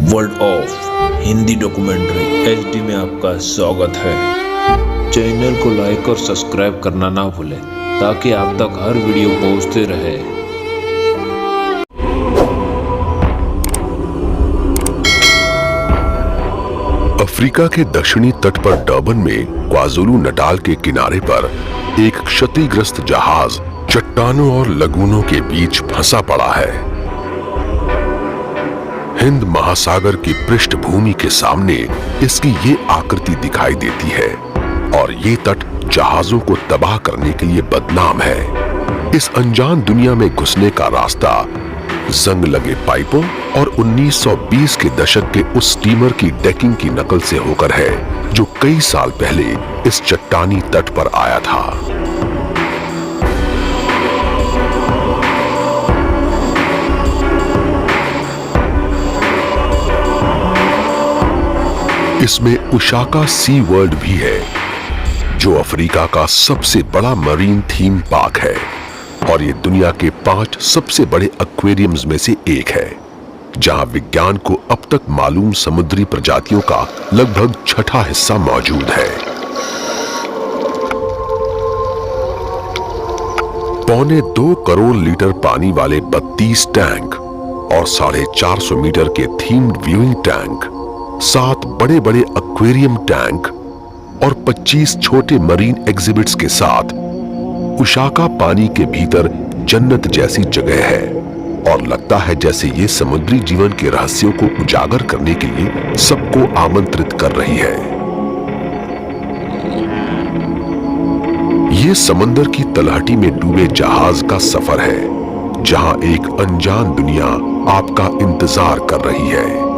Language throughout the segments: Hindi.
World of Hindi documentary HD में आपका स्वागत है। चैनल को लाइक और सब्सक्राइब करना ना भूलें ताकि आप तक हर वीडियो पहुंचते रहे। अफ्रीका के दक्षिणी तट पर डर्बन में क्वाजुलू नटाल के किनारे पर एक क्षतिग्रस्त जहाज चट्टानों और लगूनों के बीच फंसा पड़ा है। हिंद महासागर की पृष्ठभूमि के सामने इसकी ये आकृति दिखाई देती है और ये तट जहाजों को तबाह करने के लिए बदनाम है। इस अनजान दुनिया में घुसने का रास्ता जंग लगे पाइपों और 1920 के दशक के उस स्टीमर की डेकिंग की नकल से होकर है जो कई साल पहले इस चट्टानी तट पर आया था। इसमें उशाका सी वर्ल्ड भी है जो अफ्रीका का सबसे बड़ा मरीन थीम पार्क है और ये दुनिया के 5 सबसे बड़े एक्वेरियम्स में से एक है जहां विज्ञान को अब तक मालूम समुद्री प्रजातियों का लगभग 6वां हिस्सा मौजूद है। पौने 2 करोड़ लीटर पानी वाले 32 टैंक और 450 मीटर के थीम्ड व्यूइंग टैंक, 7 बड़े बड़े एक्वेरियम टैंक और 25 छोटे मरीन एग्जिबिट्स के साथ उशाका पानी के भीतर जन्नत जैसी जगह है और लगता है जैसे ये समुद्री जीवन के रहस्यों को उजागर करने के लिए सबको आमंत्रित कर रही है। ये समंदर की तलहटी में डूबे जहाज का सफर है जहां एक अनजान दुनिया आपका इंतजार कर रही है।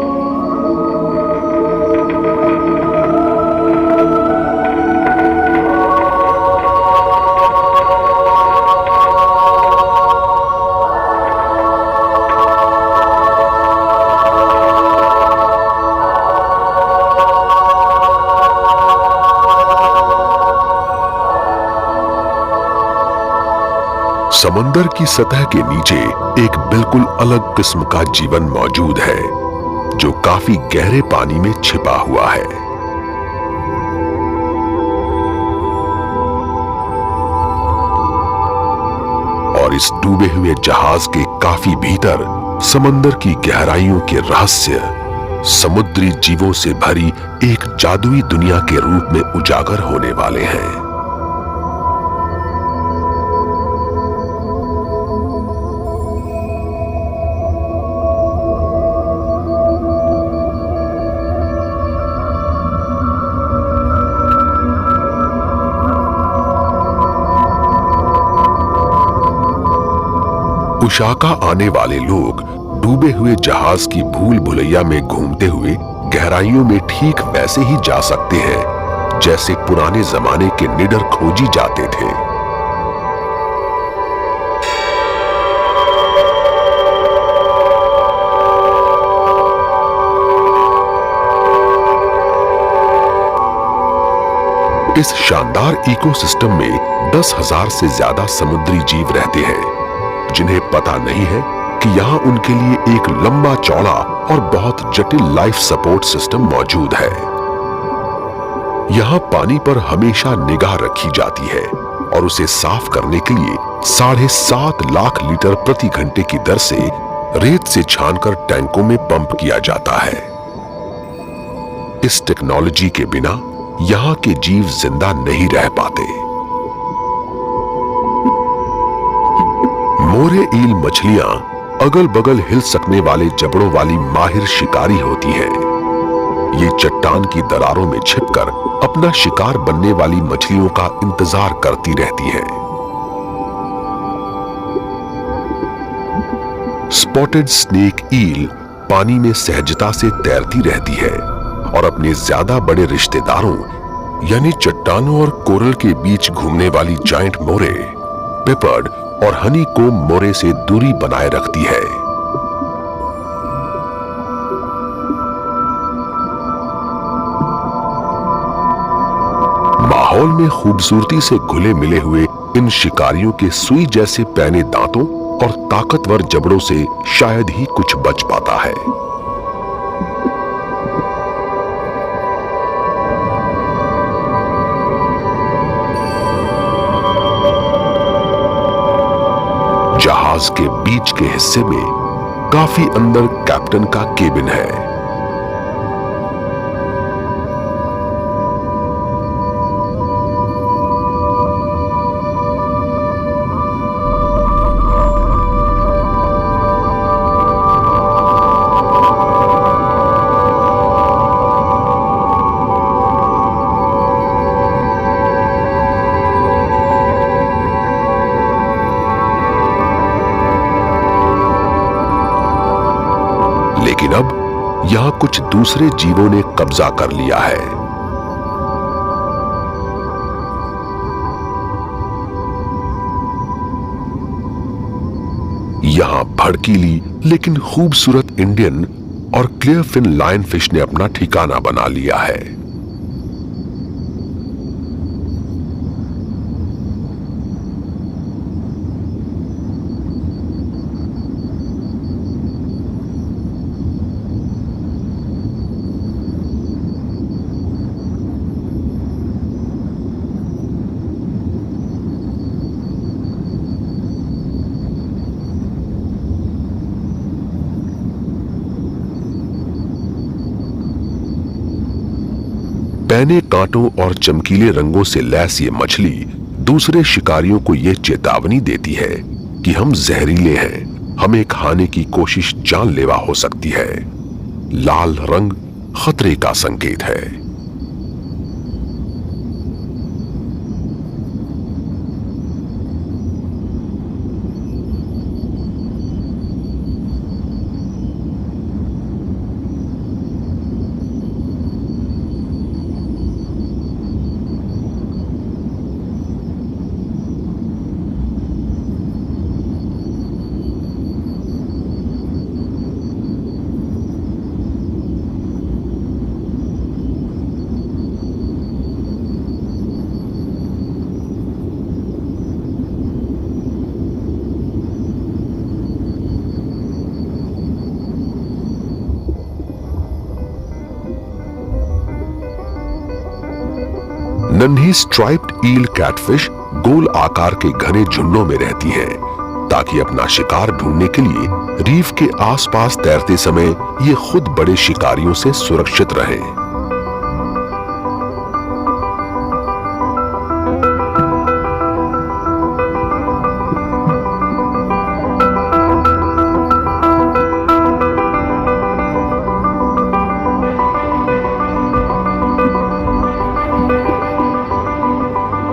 समंदर की सतह के नीचे एक बिल्कुल अलग किस्म का जीवन मौजूद है जो काफी गहरे पानी में छिपा हुआ है। और इस डूबे हुए जहाज के काफी भीतर समंदर की गहराइयों के रहस्य समुद्री जीवों से भरी एक जादुई दुनिया के रूप में उजागर होने वाले हैं। उशाका आने वाले लोग डूबे हुए जहाज की भूल भुलैया में घूमते हुए गहराइयों में ठीक वैसे ही जा सकते हैं जैसे पुराने जमाने के निडर खोजी जाते थे। इस शानदार इकोसिस्टम में 10,000 से ज्यादा समुद्री जीव रहते हैं जिन्हें पता नहीं है कि यहाँ उनके लिए एक लंबा चौड़ा और बहुत जटिल लाइफ सपोर्ट सिस्टम मौजूद है। यहाँ पानी पर हमेशा निगाह रखी जाती है और उसे साफ करने के लिए 7.5 लाख लीटर प्रति घंटे की दर से रेत से छानकर टैंकों में पंप किया जाता है। इस टेक्नोलॉजी के बिना यहाँ के जीव जिंदा नहीं रह पाते। मोरे ईल मछलियां अगल बगल हिल सकने वाले जबड़ों वाली माहिर शिकारी होती हैं। ये चट्टान की दरारों में छिपकर अपना शिकार बनने वाली मछलियों का इंतजार करती रहती हैं। स्पॉटेड स्नेक ईल पानी में सहजता से तैरती रहती है और अपने ज्यादा बड़े रिश्तेदारों यानी चट्टानों और कोरल के बीच घूमने वाली जायंट मोरे, पेपर्ड और हनी कोम मोरे से दूरी बनाए रखती है। माहौल में खूबसूरती से घुले मिले हुए इन शिकारियों के सुई जैसे पैने दांतों और ताकतवर जबड़ों से शायद ही कुछ बच पाता है। जहाज के बीच के हिस्से में काफी अंदर कैप्टन का केबिन है। लेकिन अब यहां कुछ दूसरे जीवों ने कब्जा कर लिया है। यहां भड़कीली लेकिन खूबसूरत इंडियन और क्लियर फिन लायन फिश ने अपना ठिकाना बना लिया है। पैने कांटों और चमकीले रंगों से लैस ये मछली दूसरे शिकारियों को यह चेतावनी देती है कि हम जहरीले हैं, हमें खाने की कोशिश जानलेवा हो सकती है। लाल रंग खतरे का संकेत है। नन्ही स्ट्राइप्ड ईल कैटफिश गोल आकार के घने झुंडों में रहती है ताकि अपना शिकार ढूंढने के लिए रीफ के आसपास तैरते समय ये खुद बड़े शिकारियों से सुरक्षित रहे।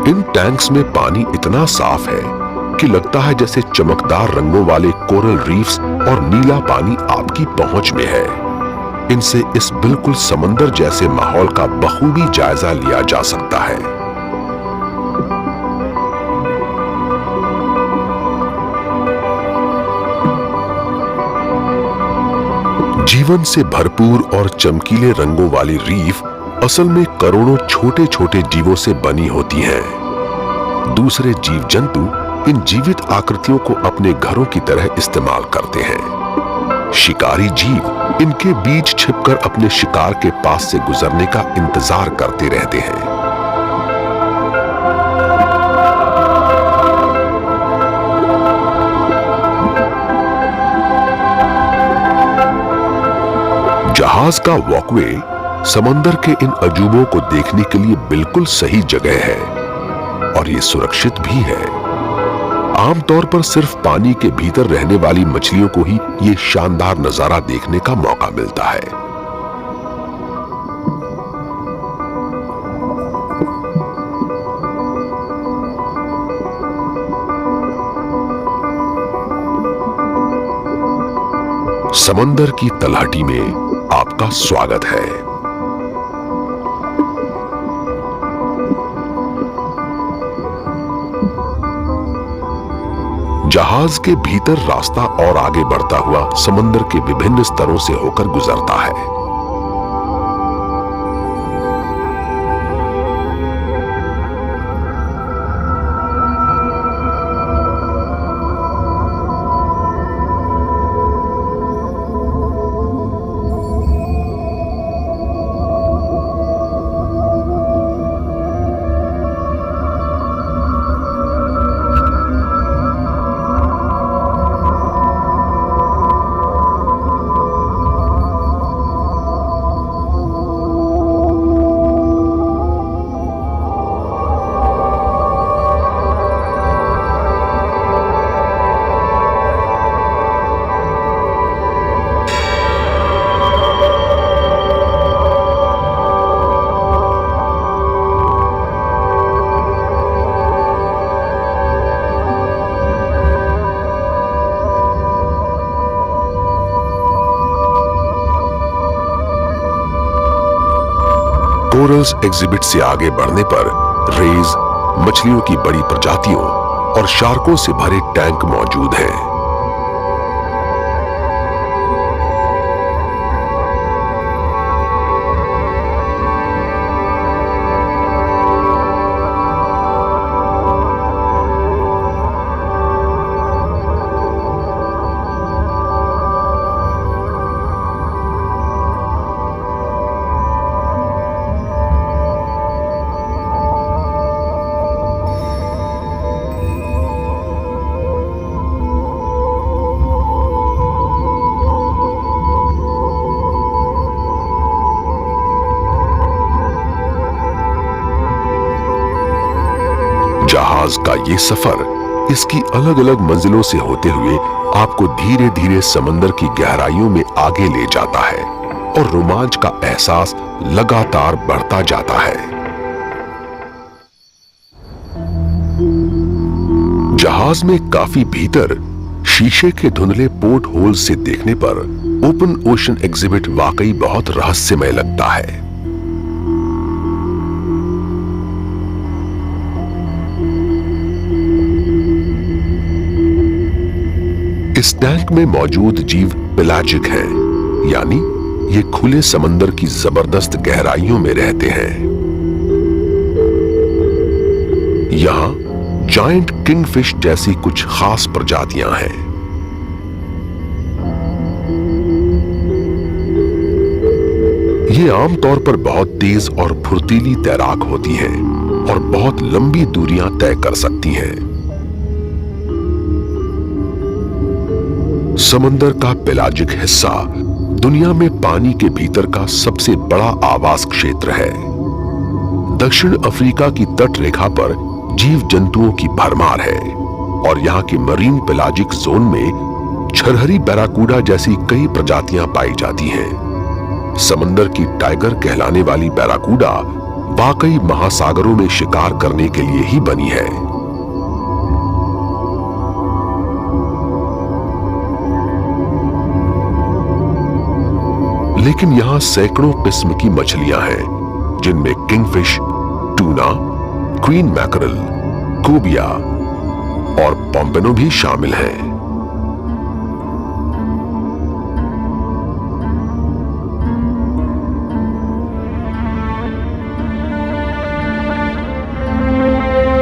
इन टैंक्स में पानी इतना साफ है कि लगता है जैसे चमकदार रंगों वाले कोरल रीफ्स और नीला पानी आपकी पहुंच में है। इनसे इस बिल्कुल समंदर जैसे माहौल का बखूबी जायजा लिया जा सकता है। जीवन से भरपूर और चमकीले रंगों वाली रीफ असल में करोड़ों छोटे छोटे जीवों से बनी होती हैं। दूसरे जीव जंतु इन जीवित आकृतियों को अपने घरों की तरह इस्तेमाल करते हैं। शिकारी जीव इनके बीच छिपकर अपने शिकार के पास से गुजरने का इंतजार करते रहते हैं। जहाज का वॉकवे समंदर के इन अजूबों को देखने के लिए बिल्कुल सही जगह है और ये सुरक्षित भी है। आमतौर पर सिर्फ पानी के भीतर रहने वाली मछलियों को ही ये शानदार नजारा देखने का मौका मिलता है। समंदर की तलहटी में आपका स्वागत है। जहाज के भीतर रास्ता और आगे बढ़ता हुआ समंदर के विभिन्न स्तरों से होकर गुजरता है। कोरल्स एग्जिबिट से आगे बढ़ने पर रेज, मछलियों की बड़ी प्रजातियों और शार्कों से भरे टैंक मौजूद हैं। जहाज का ये सफर इसकी अलग अलग मंजिलों से होते हुए आपको धीरे धीरे समंदर की गहराइयों में आगे ले जाता है और रोमांच का एहसास लगातार बढ़ता जाता है। जहाज में काफी भीतर शीशे के धुंधले पोर्ट होल से देखने पर ओपन ओशन एग्जिबिट वाकई बहुत रहस्यमय लगता है। इस टैंक में मौजूद जीव पेलाजिक हैं, यानी ये खुले समंदर की जबरदस्त गहराइयों में रहते हैं। यहां जायंट किंगफिश जैसी कुछ खास प्रजातियां हैं। ये आमतौर पर बहुत तेज और फुर्तीली तैराक होती हैं और बहुत लंबी दूरियां तय कर सकती हैं। समंदर का पेलाजिक हिस्सा दुनिया में पानी के भीतर का सबसे बड़ा आवास क्षेत्र है। दक्षिण अफ्रीका की तट रेखा पर जीव जंतुओं की भरमार है और यहाँ के मरीन पेलाजिक जोन में छरहरी बैराकूडा जैसी कई प्रजातियां पाई जाती हैं। समंदर की टाइगर कहलाने वाली बैराकूडा वाकई महासागरों में शिकार करने के लिए ही बनी है। लेकिन यहां सैकड़ों किस्म की मछलियां हैं, जिनमें kingfish, tuna, queen mackerel, cobia और पोम्पेनो भी शामिल हैं।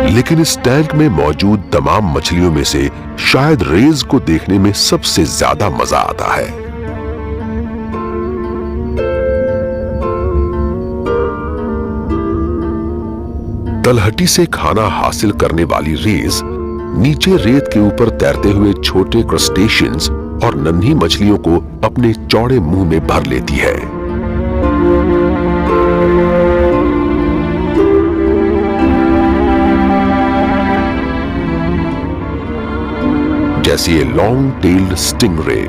लेकिन इस टैंक में मौजूद तमाम मछलियों में से शायद रेज को देखने में सबसे ज्यादा मजा आता है। तलहटी से खाना हासिल करने वाली रेज नीचे रेत के ऊपर तैरते हुए छोटे क्रस्टेशियंस और नन्ही मछलियों को अपने चौड़े मुंह में भर लेती है। जैसे ये लॉन्ग टेल्ड स्टिंगरे।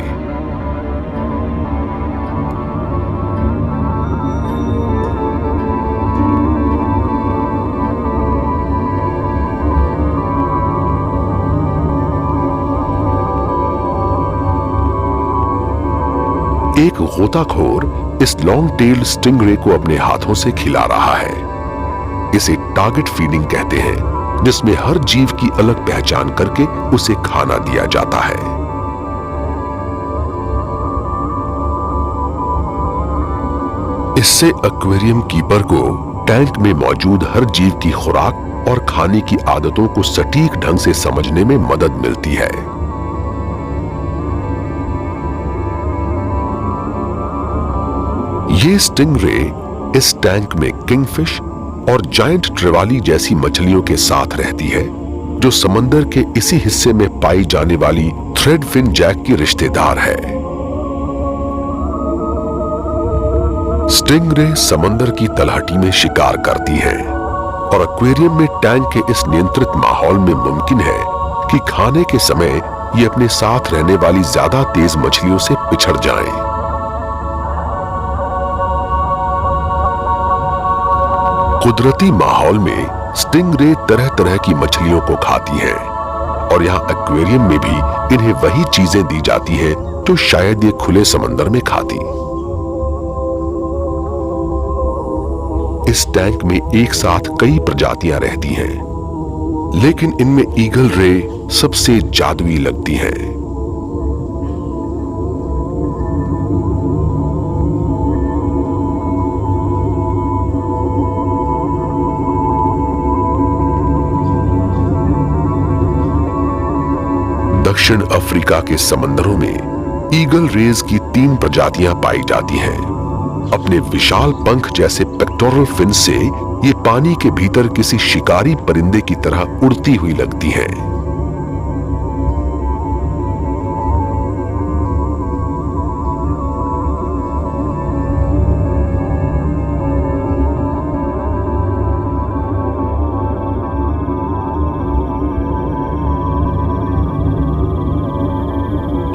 एक गोताखोर इस लॉन्ग टेल्ड स्टिंगरे को अपने हाथों से खिला रहा है। इसे टारगेट फीडिंग कहते हैं, जिसमें हर जीव की अलग पहचान करके उसे खाना दिया जाता है। इससे एक्वेरियम कीपर को टैंक में मौजूद हर जीव की खुराक और खाने की आदतों को सटीक ढंग से समझने में मदद मिलती है। ये स्टिंगरे इस टैंक में किंगफिश और जायंट ट्रिवाली जैसी मछलियों के साथ रहती है, जो समंदर के इसी हिस्से में पाई जाने वाली थ्रेडफिन जैक की रिश्तेदार है। स्टिंगरे समंदर की तलहटी में शिकार करती हैं और एक्वेरियम में टैंक के इस नियंत्रित माहौल में मुमकिन है कि खाने के समय ये अपने साथ रहने वाली ज्यादा तेज मछलियों से पिछड़ जाएं। कुदरती माहौल में स्टिंगरे तरह तरह की मछलियों को खाती हैं और यहाँ एक्वेरियम में भी इन्हें वही चीजें दी जाती हैं जो शायद ये खुले समंदर में खाती। इस टैंक में एक साथ कई प्रजातियां रहती हैं, लेकिन इनमें ईगल रे सबसे जादुई लगती हैं। दक्षिण अफ्रीका के समंदरों में ईगल रेज की 3 प्रजातियां पाई जाती हैं। अपने विशाल पंख जैसे पेक्टोरल फिन से ये पानी के भीतर किसी शिकारी परिंदे की तरह उड़ती हुई लगती हैं।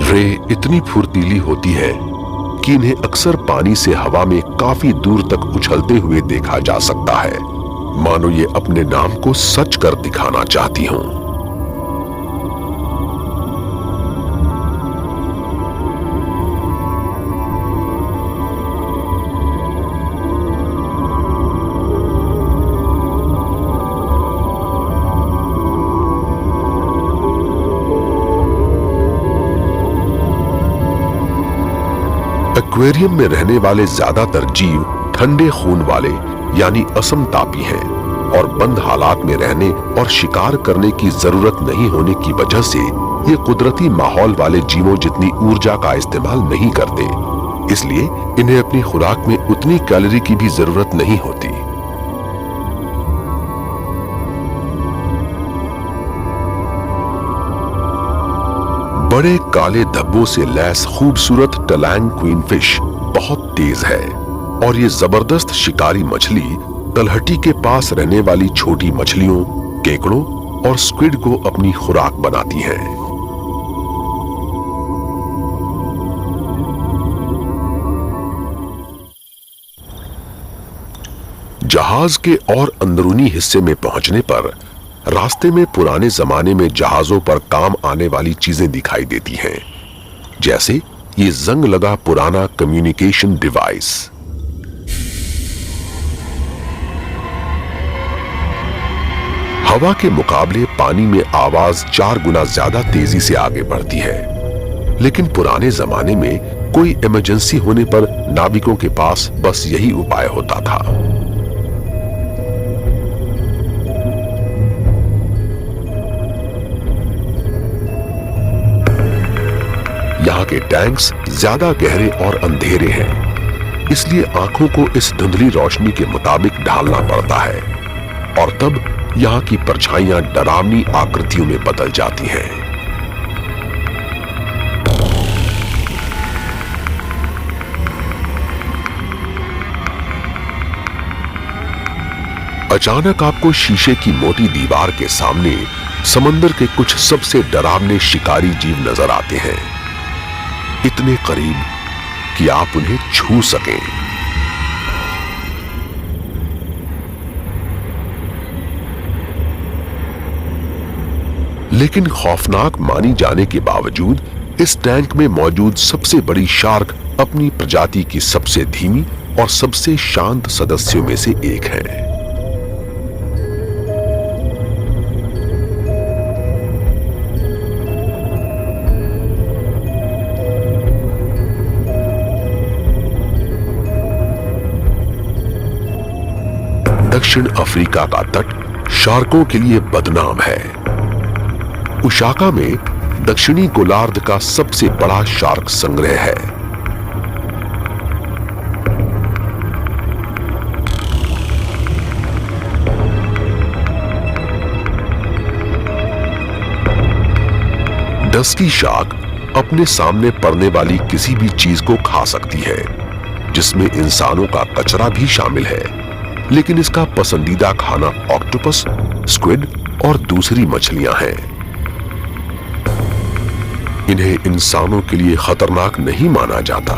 रे इतनी फुर्तीली होती है कि इन्हें अक्सर पानी से हवा में काफी दूर तक उछलते हुए देखा जा सकता है, मानो ये अपने नाम को सच कर दिखाना चाहती हों। एक्वेरियम में रहने वाले ज्यादातर जीव ठंडे खून वाले यानी असमतापी हैं और बंद हालात में रहने और शिकार करने की जरूरत नहीं होने की वजह से ये कुदरती माहौल वाले जीवों जितनी ऊर्जा का इस्तेमाल नहीं करते, इसलिए इन्हें अपनी खुराक में उतनी कैलोरी की भी जरूरत नहीं होती। बड़े काले धब्बों से लैस खूबसूरत टलैंग क्वीन फिश बहुत तेज है और ये जबरदस्त शिकारी मछली तलहटी के पास रहने वाली छोटी मछलियों, केकड़ों और स्क्विड को अपनी खुराक बनाती हैं। जहाज के और अंदरूनी हिस्से में पहुंचने पर रास्ते में पुराने जमाने में जहाजों पर काम आने वाली चीजें दिखाई देती हैं, जैसे ये जंग लगा पुराना कम्युनिकेशन डिवाइस। हवा के मुकाबले पानी में आवाज 4 गुना ज्यादा तेजी से आगे बढ़ती है, लेकिन पुराने जमाने में कोई इमरजेंसी होने पर नाविकों के पास बस यही उपाय होता था। यहाँ के टैंक्स ज्यादा गहरे और अंधेरे हैं, इसलिए आंखों को इस धुंधली रोशनी के मुताबिक ढालना पड़ता है और तब यहाँ की परछाइयां डरावनी आकृतियों में बदल जाती हैं। अचानक आपको शीशे की मोटी दीवार के सामने समंदर के कुछ सबसे डरावने शिकारी जीव नजर आते हैं, इतने करीब कि आप उन्हें छू सकें। लेकिन खौफनाक मानी जाने के बावजूद इस टैंक में मौजूद सबसे बड़ी शार्क अपनी प्रजाति की सबसे धीमी और सबसे शांत सदस्यों में से एक है। दक्षिण अफ्रीका का तट शार्कों के लिए बदनाम है। उशाका में दक्षिणी गोलार्ध का सबसे बड़ा शार्क संग्रह है। डस्की शार्क अपने सामने पड़ने वाली किसी भी चीज को खा सकती है, जिसमें इंसानों का कचरा भी शामिल है, लेकिन इसका पसंदीदा खाना ऑक्टोपस, स्क्विड और दूसरी मछलियां हैं। इन्हें इंसानों के लिए खतरनाक नहीं माना जाता,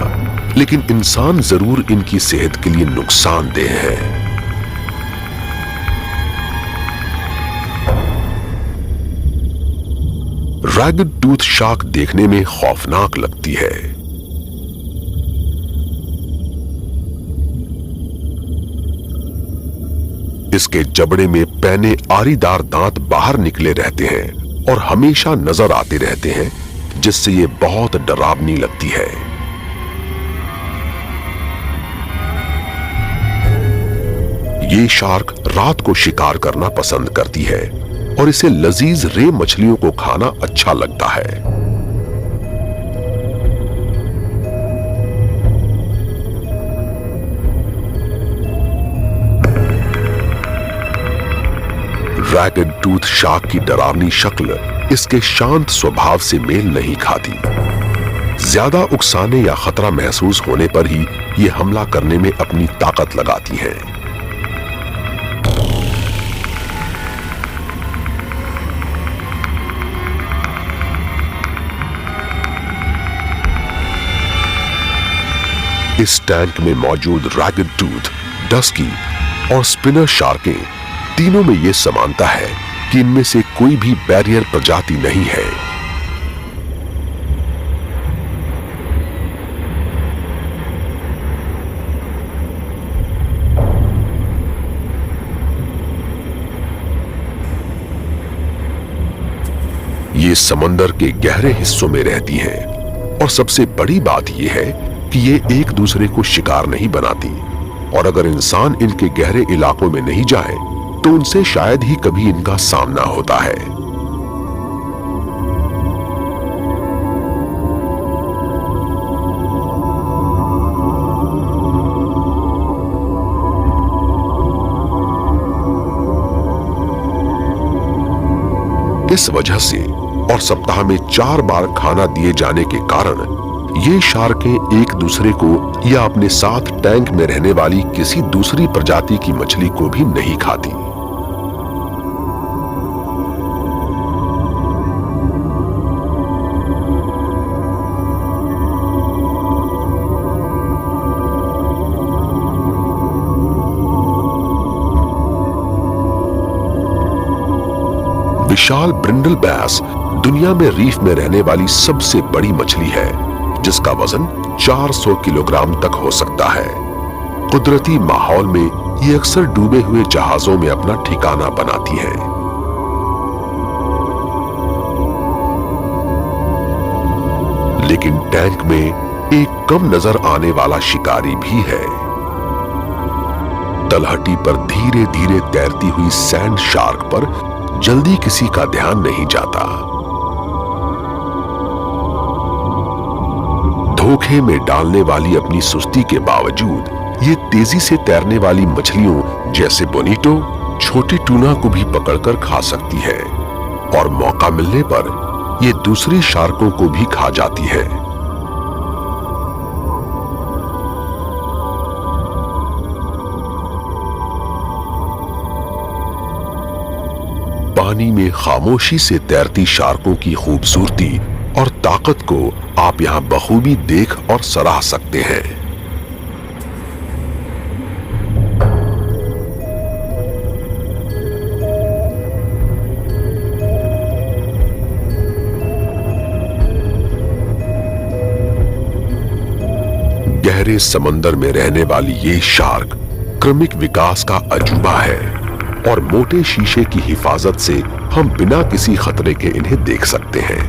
लेकिन इंसान जरूर इनकी सेहत के लिए नुकसानदेह है। रैगड टूथ शार्क देखने में खौफनाक लगती है। इसके जबड़े में पैने आरीदार दांत बाहर निकले रहते हैं और हमेशा नजर आते रहते हैं, जिससे ये बहुत डरावनी लगती है। ये शार्क रात को शिकार करना पसंद करती है और इसे लजीज रे मछलियों को खाना अच्छा लगता है। ड्रैगन टूथ शार्क की डरावनी शक्ल इसके शांत स्वभाव से मेल नहीं खाती। ज्यादा उकसाने या खतरा महसूस होने पर ही ये हमला करने में अपनी ताकत लगाती हैं। इस टैंक में मौजूद ड्रैगन टूथ, डस्की और स्पिनर शार्कें, तीनों में यह समानता है कि इनमें से कोई भी बैरियर प्रजाति नहीं है। ये समंदर के गहरे हिस्सों में रहती हैं और सबसे बड़ी बात यह है कि ये एक दूसरे को शिकार नहीं बनाती, और अगर इंसान इनके गहरे इलाकों में नहीं जाए तो उनसे शायद ही कभी इनका सामना होता है। इस वजह से और सप्ताह में 4 बार खाना दिए जाने के कारण ये शार्कें एक दूसरे को या अपने साथ टैंक में रहने वाली किसी दूसरी प्रजाति की मछली को भी नहीं खाती। विशाल ब्रिंडल बैस दुनिया में रीफ में रहने वाली सबसे बड़ी मछली है, जिसका वजन 400 किलोग्राम तक हो सकता है। कुदरती माहौल में ये अक्सर डूबे हुए जहाजों में अपना ठिकाना बनाती है। लेकिन टैंक में एक कम नजर आने वाला शिकारी भी है। तलहटी पर धीरे धीरे तैरती हुई सैंड शार्क पर जल्दी किसी का ध्यान नहीं जाता। धोखे में डालने वाली अपनी सुस्ती के बावजूद ये तेजी से तैरने वाली मछलियों जैसे बोनीटो, छोटी टूना को भी पकड़कर खा सकती है, और मौका मिलने पर ये दूसरी शार्कों को भी खा जाती है। पानी में खामोशी से तैरती शार्कों की खूबसूरती और ताकत को आप यहां बखूबी देख और सराह सकते हैं। गहरे समंदर में रहने वाली ये शार्क क्रमिक विकास का अजूबा है, और मोटे शीशे की हिफाजत से हम बिना किसी खतरे के इन्हें देख सकते हैं।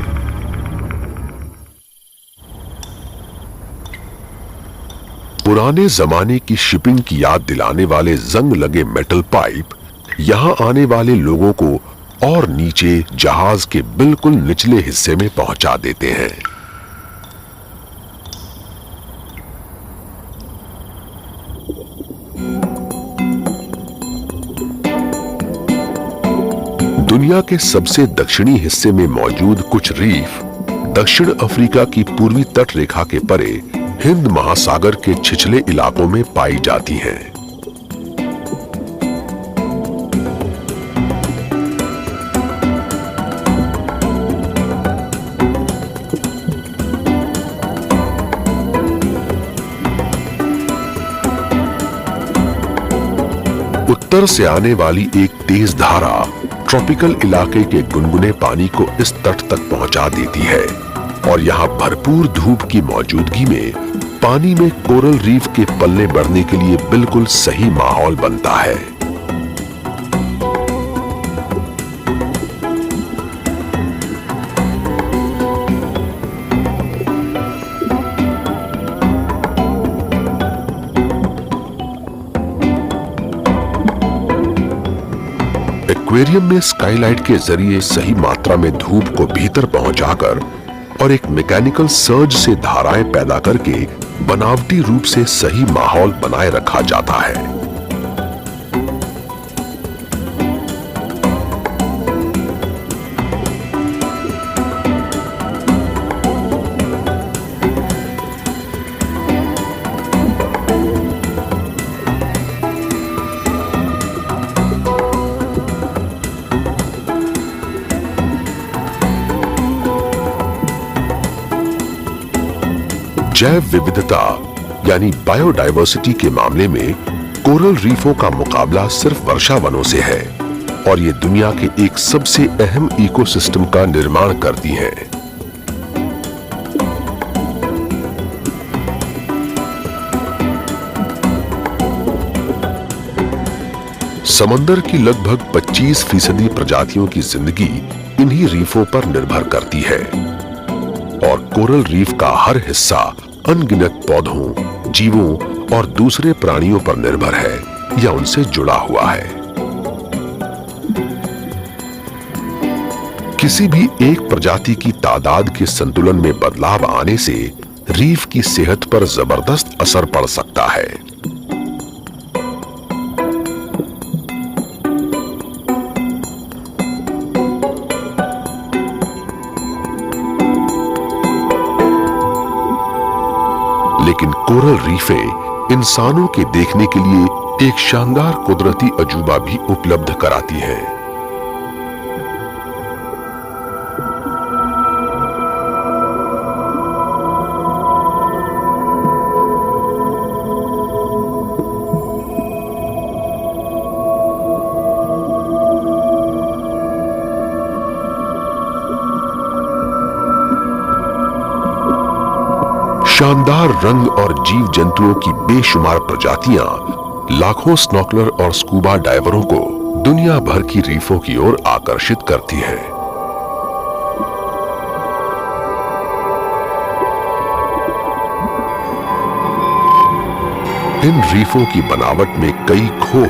पुराने जमाने की शिपिंग की याद दिलाने वाले जंग लगे मेटल पाइप यहां आने वाले लोगों को और नीचे जहाज के बिल्कुल निचले हिस्से में पहुंचा देते हैं। दुनिया के सबसे दक्षिणी हिस्से में मौजूद कुछ रीफ दक्षिण अफ्रीका की पूर्वी तट रेखा के परे हिंद महासागर के छिछले इलाकों में पाई जाती हैं। उत्तर से आने वाली एक तेज धारा ट्रॉपिकल इलाके के गुनगुने पानी को इस तट तक पहुंचा देती है, और यहाँ भरपूर धूप की मौजूदगी में पानी में कोरल रीफ के पलने बढ़ने के लिए बिल्कुल सही माहौल बनता है। एक्वेरियम में स्काईलाइट के जरिए सही मात्रा में धूप को भीतर पहुंचाकर और एक मैकेनिकल सर्ज से धाराएं पैदा करके बनावटी रूप से सही माहौल बनाए रखा जाता है। जैव विविधता यानी बायोडायवर्सिटी के मामले में कोरल रीफों का मुकाबला सिर्फ वर्षावनों से है और ये दुनिया के एक सबसे अहम इकोसिस्टम का निर्माण करती हैं। समंदर की लगभग 25% प्रजातियों की जिंदगी इन्हीं रीफों पर निर्भर करती है और कोरल रीफ का हर हिस्सा अनगिनत पौधों, जीवों और दूसरे प्राणियों पर निर्भर है या उनसे जुड़ा हुआ है। किसी भी एक प्रजाति की तादाद के संतुलन में बदलाव आने से रीफ की सेहत पर जबरदस्त असर पड़ सकता है। लेकिन कोरल रीफें इंसानों के देखने के लिए एक शानदार कुदरती अजूबा भी उपलब्ध कराती हैं। शानदार रंग और जीव जंतुओं की बेशुमार प्रजातियां लाखों स्नॉर्कलर और स्कूबा डाइवरों को दुनिया भर की रीफों की ओर आकर्षित करती हैं। इन रीफों की बनावट में कई खो,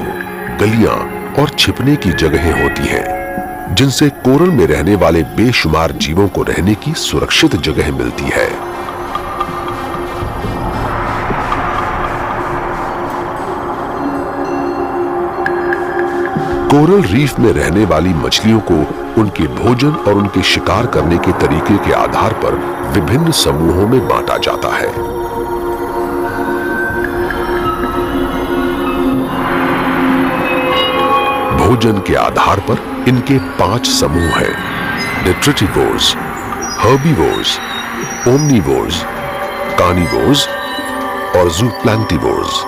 गलियां और छिपने की जगहें होती हैं, जिनसे कोरल में रहने वाले बेशुमार जीवों को रहने की सुरक्षित जगह मिलती है। कोरल रीफ में रहने वाली मछलियों को उनके भोजन और उनके शिकार करने के तरीके के आधार पर विभिन्न समूहों में बांटा जाता है। भोजन के आधार पर इनके 5 समूह हैं: डेट्रिटिवोर्स, हर्बीवोर्स, ओमनीवोर्स, कार्निवोर्स और ज़ूप्लैंक्टिवोर्स।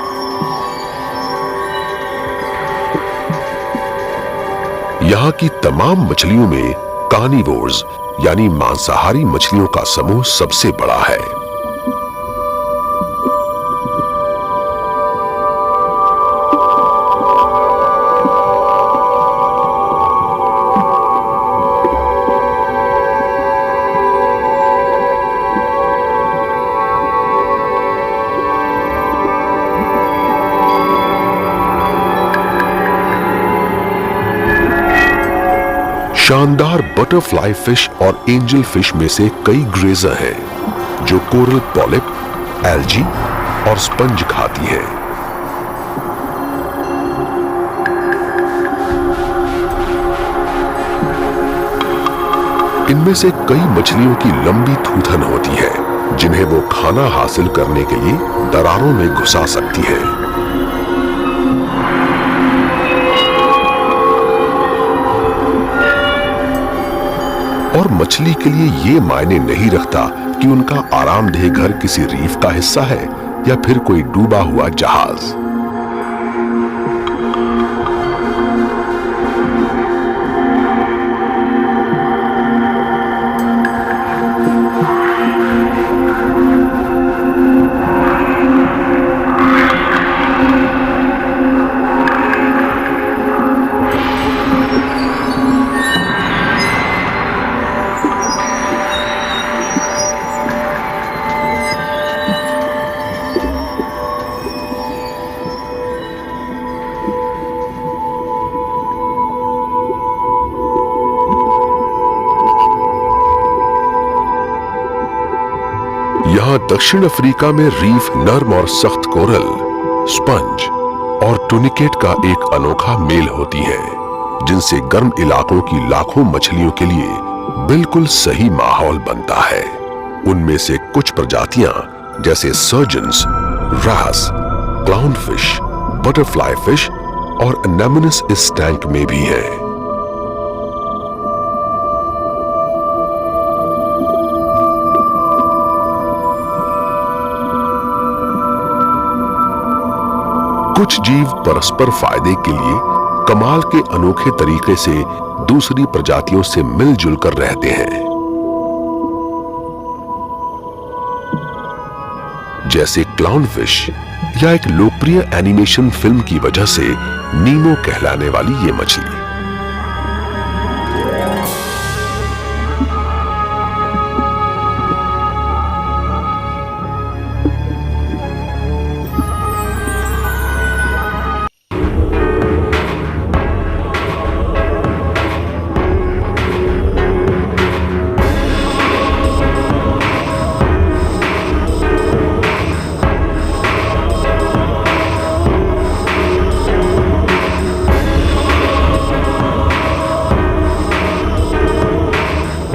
यहाँ की तमाम मछलियों में कार्निवोर्स यानी मांसाहारी मछलियों का समूह सबसे बड़ा है। शानदार बटरफ्लाई फिश और एंजल फिश में से कई ग्रेजर हैं जो कोरल पॉलिप, एल्गी और स्पंज खाती हैं। इनमें से कई मछलियों की लंबी थूथन होती है जिन्हें वो खाना हासिल करने के लिए दरारों में घुसा सकती है। और मछली के लिए ये मायने नहीं रखता कि उनका आरामदेह घर किसी रीफ का हिस्सा है या फिर कोई डूबा हुआ जहाज। यहाँ दक्षिण अफ्रीका में रीफ नर्म और सख्त कोरल, स्पंज और टूनिकेट का एक अनोखा मेल होती है, जिनसे गर्म इलाकों की लाखों मछलियों के लिए बिल्कुल सही माहौल बनता है। उनमें से कुछ प्रजातियां जैसे सर्जन्स, रास, क्लाउनफिश, बटरफ्लाई फिश और एनेमोनिस इस टैंक में भी है। कुछ जीव परस्पर फायदे के लिए कमाल के अनोखे तरीके से दूसरी प्रजातियों से मिलजुल कर रहते हैं, जैसे क्लाउनफिश या एक लोकप्रिय एनिमेशन फिल्म की वजह से नीमो कहलाने वाली ये मछली।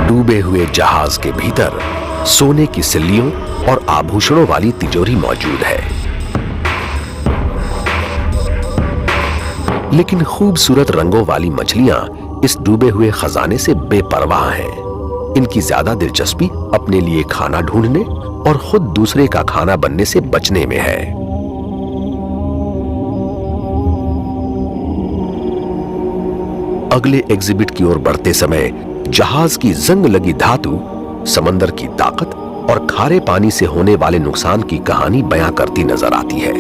डूबे हुए जहाज के भीतर सोने की सिल्लियों और आभूषणों वाली तिजोरी मौजूद है, लेकिन खूबसूरत रंगों वाली मछलियां इस डूबे हुए खजाने से बेपरवाह हैं। इनकी ज्यादा दिलचस्पी अपने लिए खाना ढूंढने और खुद दूसरे का खाना बनने से बचने में है। अगले एग्जिबिट की ओर बढ़ते समय जहाज की जंग लगी धातु समंदर की ताकत और खारे पानी से होने वाले नुकसान की कहानी बयां करती नजर आती है।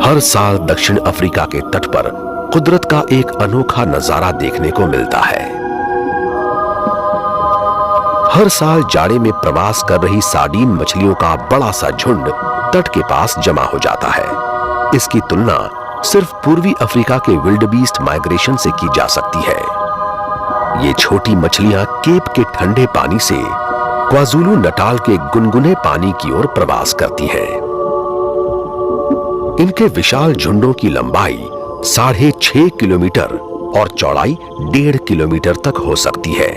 हर साल दक्षिण अफ्रीका के तट पर कुदरत का एक अनोखा नजारा देखने को मिलता है। हर साल जाड़े में प्रवास कर रही सार्डीन मछलियों का बड़ा सा झुंड तट के पास जमा हो जाता है। इसकी तुलना सिर्फ पूर्वी अफ्रीका के विल्डबीस्ट माइग्रेशन से की जा सकती है। ये छोटी मछलियां केप के ठंडे पानी से क्वाज़ुलु नटाल के गुनगुने पानी की ओर प्रवास करती हैं। इनके विशाल झुंडों की लंबाई 6.5 किलोमीटर और चौड़ाई 1.5 किलोमीटर तक हो सकती है।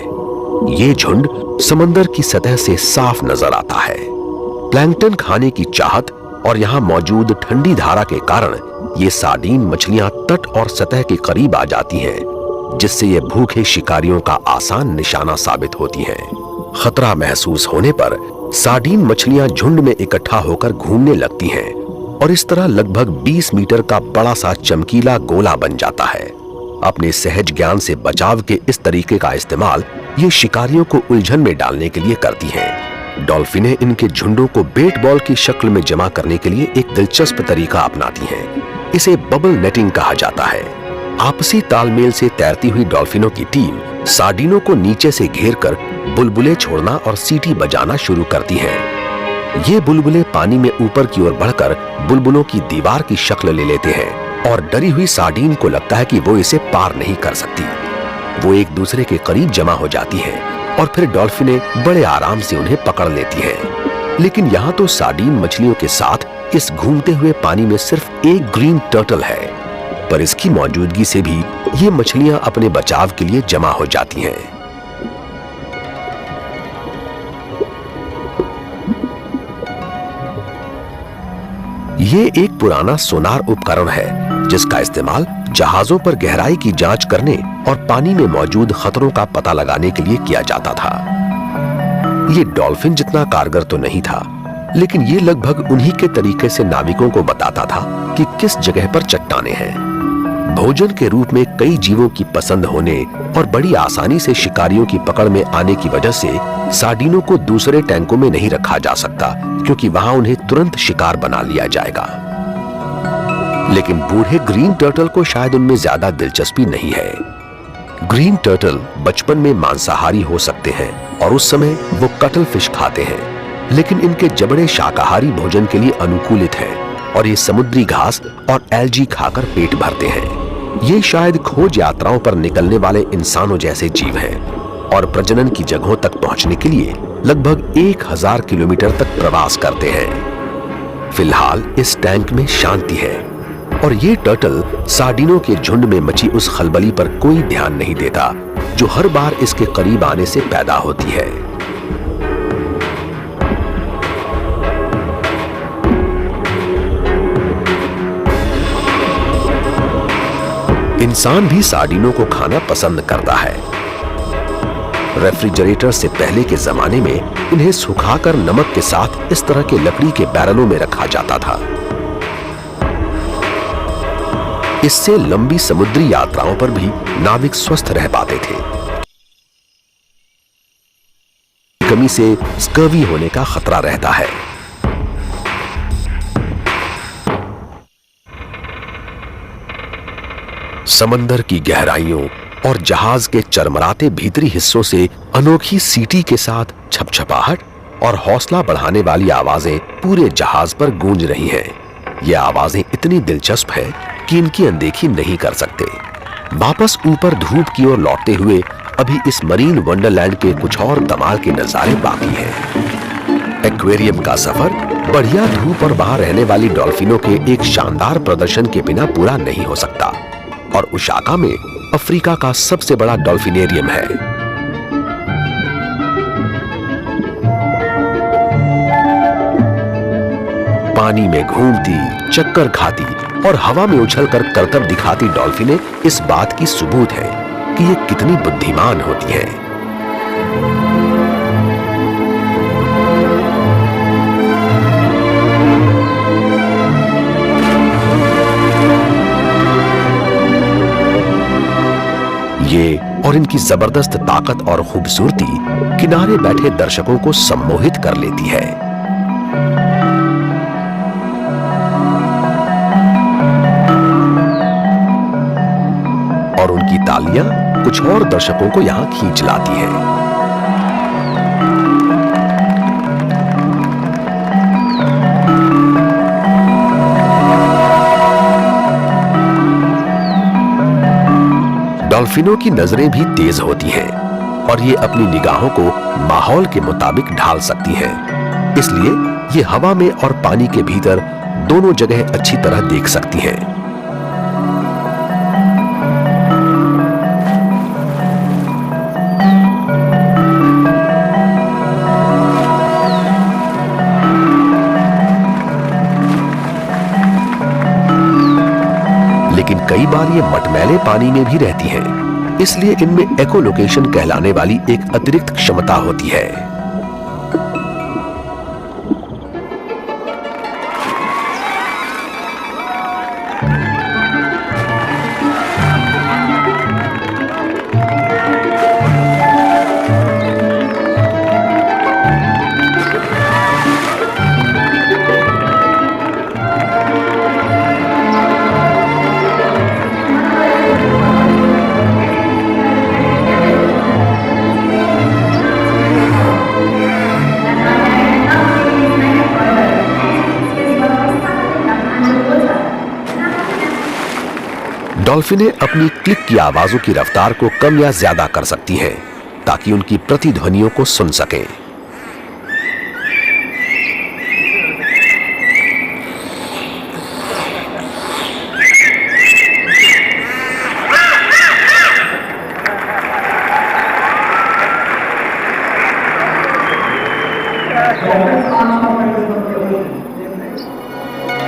ये झुंड समंदर की सतह से साफ नजर आता है। प्लैंकटन खाने की चाहत और यहां मौजूद ठंडी धारा के कारण ये सार्डीन मछलियां तट और सतह के करीब आ जाती हैं, जिससे ये भूखे शिकारियों का आसान निशाना साबित होती हैं। खतरा महसूस होने पर सार्डीन मछलियां झुंड में इकट्ठा होकर घूमने लगती हैं और इस तरह लगभग 20 मीटर का बड़ा सा चमकीला गोला बन जाता है। अपने सहज ज्ञान से बचाव के इस तरीके का इस्तेमाल ये शिकारियों को उलझन में डालने के लिए करती हैं। डॉल्फिनें इनके झुंडों को बेट बॉल की शक्ल में जमा करने के लिए एक दिलचस्प तरीका अपनाती हैं। इसे बबल नेटिंग कहा जाता है। आपसी तालमेल से तैरती हुई डॉल्फिनों की टीम सार्डिनों को नीचे से घेरकर बुलबुले छोड़ना और सीटी बजाना शुरू करती है। ये बुलबुले पानी में ऊपर की ओर बढ़कर बुलबुलों की दीवार की शक्ल ले लेते हैं और डरी हुई सार्डीन को लगता है कि वो इसे पार नहीं कर सकती। वो एक दूसरे के करीब जमा हो जाती है और फिर डॉल्फिनें बड़े आराम से उन्हें पकड़ लेती हैं। लेकिन यहाँ तो सार्डीन मछलियों के साथ इस घूमते हुए पानी में सिर्फ एक ग्रीन टर्टल है, पर इसकी मौजूदगी से भी ये मछलियां अपने बचाव के लिए जमा हो जाती हैं। ये एक पुराना सोनार उपकरण है जिसका इस्तेमाल जहाजों पर गहराई की जांच करने और पानी में मौजूद खतरों का पता लगाने के लिए किया जाता था। ये डॉल्फिन जितना कारगर तो नहीं था, लेकिन ये लगभग उन्हीं के तरीके से नाविकों को बताता था कि किस जगह पर चट्टानें हैं। भोजन के रूप में कई जीवों की पसंद होने और बड़ी आसानी से शिकारियों की पकड़ में आने की वजह से सार्डिनों को दूसरे टैंकों में नहीं रखा जा सकता, क्योंकि वहां उन्हें तुरंत शिकार बना लिया जाएगा। लेकिन बूढ़े ग्रीन टर्टल को शायद उनमें ज्यादा दिलचस्पी नहीं है। ग्रीन टर्टल बचपन में मांसाहारी हो सकते हैं और उस समय वो कटल फिश खाते हैं, लेकिन इनके जबड़े शाकाहारी भोजन के लिए अनुकूलित हैं और ये समुद्री घास और एल्गी खाकर पेट भरते हैं। ये शायद खोज यात्राओं पर निकलने वाले इंसानों जैसे जीव हैं और प्रजनन की जगहों तक पहुंचने के लिए लगभग 1000 किलोमीटर तक प्रवास करते हैं। फिलहाल इस टैंक में शांति है और ये टर्टल सार्डिनों के झुंड में मची उस खलबली पर कोई ध्यान नहीं देता जो हर बार इसके करीब आने से पैदा होती है। इंसान भी सार्डिनों को खाना पसंद करता है। रेफ्रिजरेटर से पहले के जमाने में इन्हें सुखाकर नमक के साथ इस तरह के लकड़ी के बैरलों में रखा जाता था। इससे लंबी समुद्री यात्राओं पर भी नाविक स्वस्थ रह पाते थे। कमी से स्कर्वी होने का खतरा रहता है। समंदर की गहराइयों और जहाज के चरमराते भीतरी हिस्सों से अनोखी सीटी के साथ छपछपाहट और हौसला बढ़ाने वाली आवाजें पूरे जहाज पर गूंज रही हैं। ये आवाजें इतनी दिलचस्प है कि इनकी अनदेखी नहीं कर सकते। वापस ऊपर धूप की ओर लौटते हुए अभी इस मरीन वंडरलैंड के कुछ और कमाल के नजारे बाकी हैं। एक्वेरियम का सफर बढ़िया धूप और वहां रहने वाली डॉल्फिनों के एक शानदार प्रदर्शन के बिना पूरा नहीं हो सकता और ओसाका में अफ्रीका का सबसे बड़ा डॉल्फिनेरियम है। पानी में घूमती, चक्कर खाती और हवा में उछलकर करतब दिखाती डॉल्फिनें इस बात की सबूत है कि ये कितनी बुद्धिमान होती हैं। ये और इनकी जबरदस्त ताकत और खूबसूरती किनारे बैठे दर्शकों को सम्मोहित कर लेती है। और उनकी तालियां कुछ और दर्शकों को यहां खींच लाती हैं। डॉल्फिनों की नजरें भी तेज होती हैं और ये अपनी निगाहों को माहौल के मुताबिक ढाल सकती हैं। इसलिए ये हवा में और पानी के भीतर दोनों जगह अच्छी तरह देख सकती हैं। लेकिन कई बार ये मटमैले पानी में भी रहती हैं, इसलिए इनमें एकोलोकेशन कहलाने वाली एक अतिरिक्त क्षमता होती है। डॉल्फिनें अपनी क्लिक की आवाजों की रफ्तार को कम या ज्यादा कर सकती हैं ताकि उनकी प्रतिध्वनियों को सुन सकें।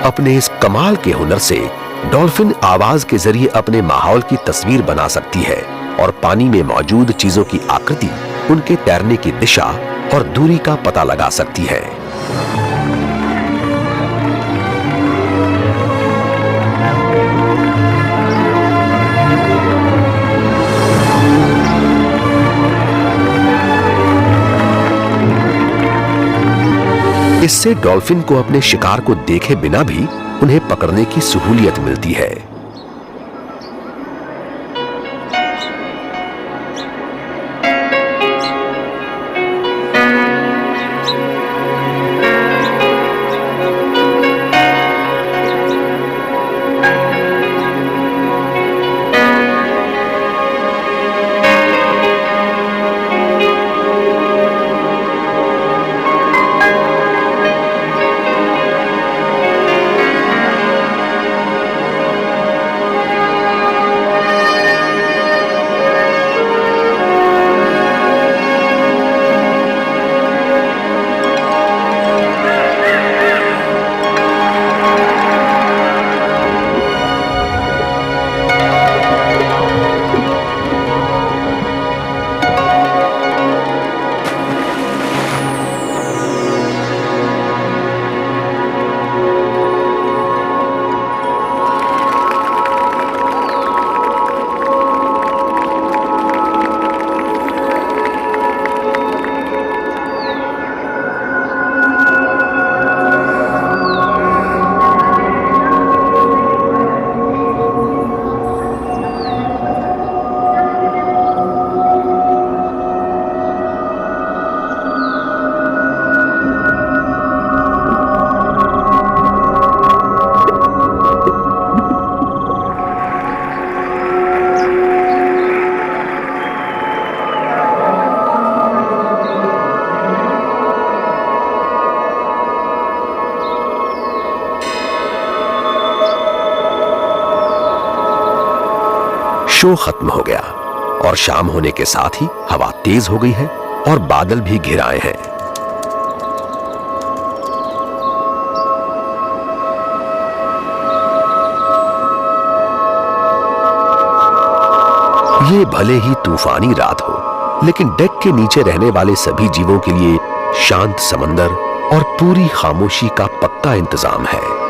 अपने इस कमाल के हुनर से डॉल्फिन आवाज के जरिए अपने माहौल की तस्वीर बना सकती है और पानी में मौजूद चीजों की आकृति, उनके तैरने की दिशा और दूरी का पता लगा सकती है। इससे डॉल्फिन को अपने शिकार को देखे बिना भी उन्हें पकड़ने की सहूलियत मिलती है। शो खत्म हो गया और शाम होने के साथ ही हवा तेज हो गई है और बादल भी घिर आए हैं। ये भले ही तूफानी रात हो, लेकिन डेक के नीचे रहने वाले सभी जीवों के लिए शांत समंदर और पूरी खामोशी का पक्का इंतजाम है।